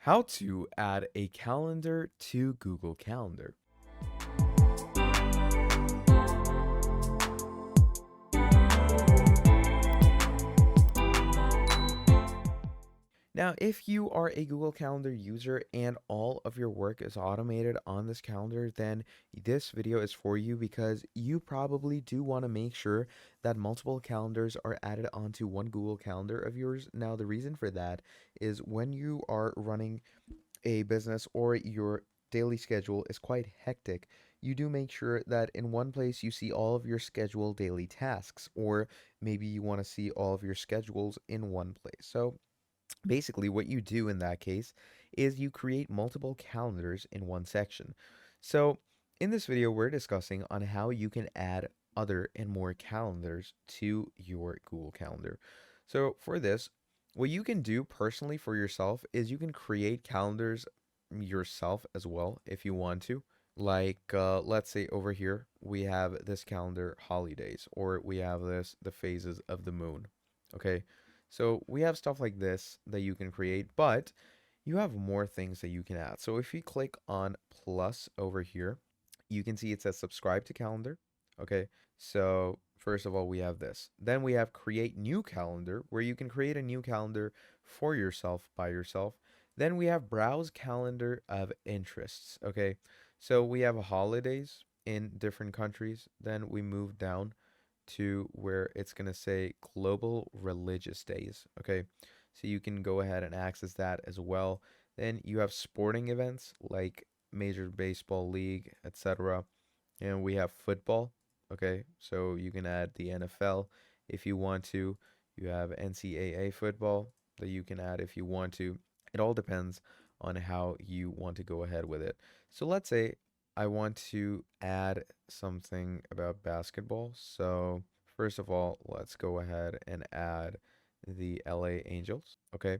How to add a calendar to Google Calendar. Now, if you are a Google Calendar user and all of your work is automated on this calendar, then this video is for you because you probably do want to make sure that multiple calendars are added onto one Google Calendar of yours. Now, the reason for that is when you are running a business or your daily schedule is quite hectic, you do make sure that in one place you see all of your scheduled daily tasks, or maybe you want to see all of your schedules in one place. So basically, what you do in that case is you create multiple calendars in one section. So in this video, we're discussing on how you can add other and more calendars to your Google Calendar. So for this, what you can do personally for yourself is you can create calendars yourself as well if you want to. Like, let's say over here, we have this calendar holidays, or we have this the phases of the moon. Okay, so we have stuff like this that you can create, but you have more things that you can add. So if you click on plus over here, you can see it says subscribe to calendar. Okay, so first of all, we have this. Then we have create new calendar, where you can create a new calendar for yourself by yourself. Then we have browse calendar of interests. Okay, so we have holidays in different countries. Then we move down to where it's going to say global religious days. Okay, so you can go ahead and access that as well. Then you have sporting events like Major Baseball League, etc. And we have football. Okay, so you can add the NFL if you want to. You have NCAA football that you can add if you want to. It all depends on how you want to go ahead with it. So let's say I want to add something about basketball. So first of all, let's go ahead and add the LA Angels. Okay.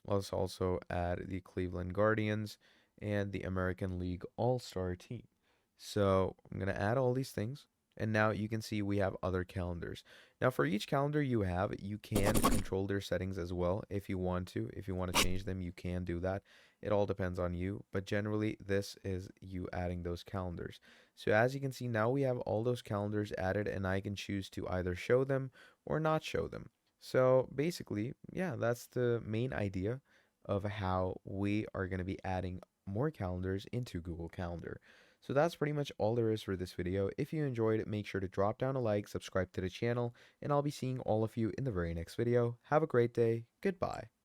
Let's also add the Cleveland Guardians and the American League All-Star team. So I'm going to add all these things. And now you can see we have other calendars. Now for each calendar you have, you can control their settings as well if you want to. If you want to change them, you can do that. It all depends on you. But generally, this is you adding those calendars. So as you can see, now we have all those calendars added, and I can choose to either show them or not show them. So basically, yeah, that's the main idea of how we are going to be adding more calendars into Google Calendar. So that's pretty much all there is for this video. If you enjoyed it, make sure to drop down a like, subscribe to the channel, and I'll be seeing all of you in the very next video. Have a great day. Goodbye.